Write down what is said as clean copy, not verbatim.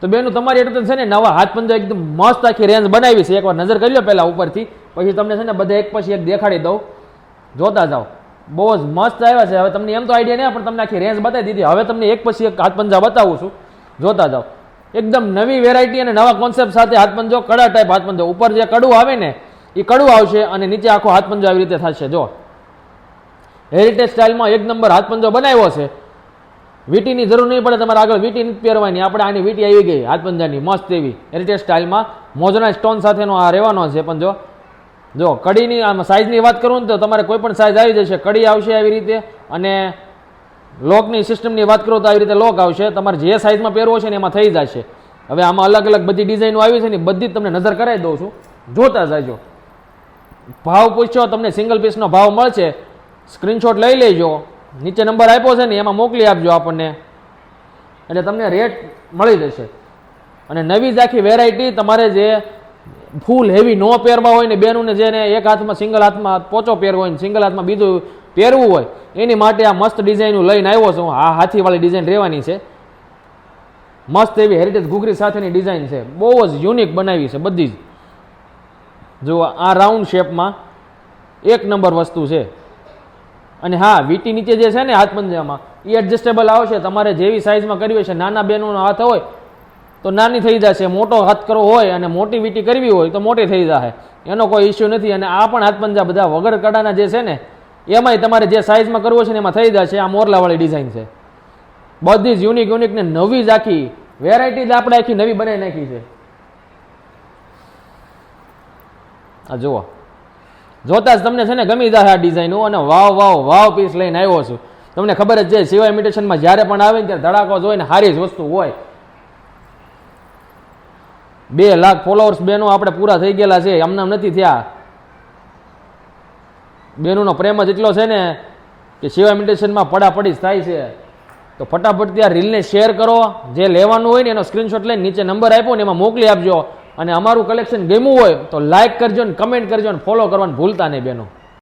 તો બેનું તમારી એટલે છે ને નવા હાથ પંજા એકદમ મસ્ત આખી રેન્જ બનાવી છે. એકવાર નજર કરી લો પહેલાં ઉપરથી, પછી તમને છે ને બધા એક પછી એક દેખાડી દઉં, જોતા જાઓ. બહુ જ મસ્ત આવ્યા છે. હવે તમને એમ તો આઈડિયા નહીં, પણ તમને આખી રેન્જ બતાવી દીધી. હવે તમને એક પછી એક હાથ પંજા બતાવું છું, જોતા જાઓ. એકદમ નવી વેરાયટી અને નવા કોન્સેપ્ટ સાથે હાથ પંજો, કડા ટાઈપ હાથ પંજો. ઉપર જે કડું આવે ને એ કડું આવશે અને નીચે આખો હાથ પંજો આવી રીતે થશે. જો હેરિટેજ સ્ટાઇલમાં એક નંબર હાથ પંજો બનાવ્યો છે. વીટીની જરૂર નહીં પડે તમારે, આગળ વીટી નથી પહેરવાની. આપણે આની વીટી આવી ગઈ હાથ પંજાની મસ્ત એવી હેરિટેજ સ્ટાઇલમાં મોજના સ્ટોન સાથેનો આ રહેવાનો છે પંજો. જો કડીની આમ સાઇઝની વાત કરું ને તો તમારે કોઈ પણ સાઇઝ આવી જશે. કડી આવશે આવી રીતે, અને લોકની સિસ્ટમની વાત કરું તો આવી રીતે લોક આવશે. તમારે જે સાઇઝમાં પહેરવો છે ને એમાં થઈ જશે. હવે આમાં અલગ અલગ બધી ડિઝાઇનો આવી છે ને બધી જ તમને નજર કરાવી દઉં છું, જોતા જાજો. ભાવ પૂછ્યો તમને, સિંગલ પીસનો ભાવ મળશે, સ્ક્રીનશોટ લઈ લેજો. નીચે નંબર આપ્યો છે ને એમાં મોકલી આપજો આપણને, એટલે તમને રેટ મળી જશે. અને નવી જ આખી વેરાયટી. તમારે જે ફૂલ હેવી નો પહેરવા હોય ને બેનું ને, જેને એક હાથમાં સિંગલ હાથમાં પોચો પહેરવો હોય ને સિંગલ હાથમાં બીજું પહેરવું હોય, એની માટે આ મસ્ત ડિઝાઇન લઈને આવ્યો છું. આ હાથીવાળી ડિઝાઇન રહેવાની છે, મસ્ત એવી હેરિટેજ ઘૂઘરી સાથેની ડિઝાઇન છે. બહુ જ યુનિક બનાવી છે બધી જ. જો આ રાઉન્ડ શેપમાં એક નંબર વસ્તુ છે. અને હા, વીટી નીચે જે છે ને હાથ પંજામાં એ એડજસ્ટેબલ આવશે. તમારે જેવી સાઇઝમાં કરવી હોય છે, નાના બેનોનો હાથ હોય તો નાની થઈ જશે, મોટો હાથ કરવો હોય અને મોટી વીટી કરવી હોય તો મોટી થઈ જશે, એનો કોઈ ઇસ્યુ નથી. અને આ પણ હાથ પંજા બધા વગર કડાના જે છે ને એમાંય તમારે જે સાઇઝમાં કરવો છે ને એમાં થઈ જશે. આ મોરલાવાળી ડિઝાઇન છે, બધી જ યુનિક યુનિક ને નવી જ આખી વેરાયટી જ આપણે આખી નવી બનાવી નાખી છે. આ જુઓ, જોતા જ તમને છે ને ગમી જાય આ ડિઝાઇનો. અને વાવ પીસ લઈને આવ્યો છું. તમને ખબર જ છે સિવાય ઇમિટેશનમાં જ્યારે પણ આવે ને ત્યારે ધડાકો જ હોય ને, સારી જ વસ્તુ હોય. 2 લાખ ફોલોઅર્સ બેનો આપણે પૂરા થઈ ગયેલા છે, આમનામ નથી થયા. બેનોનો પ્રેમ જ એટલો છે ને કે સિવાય ઇમિટેશનમાં પડાપડી જ થાય છે. તો ફટાફટ ત્યાં રીલને શેર કરો. જે લેવાનું હોય ને એનો સ્ક્રીનશોટ લઈને નીચે નંબર આપ્યો ને એમાં મોકલી આપજો. અને અમારું કલેક્શન ગમ્યું હોય તો લાઇક કરજો ને કમેન્ટ કરજો ને ફોલો કરવાનું ભૂલતા નહીં બેનો.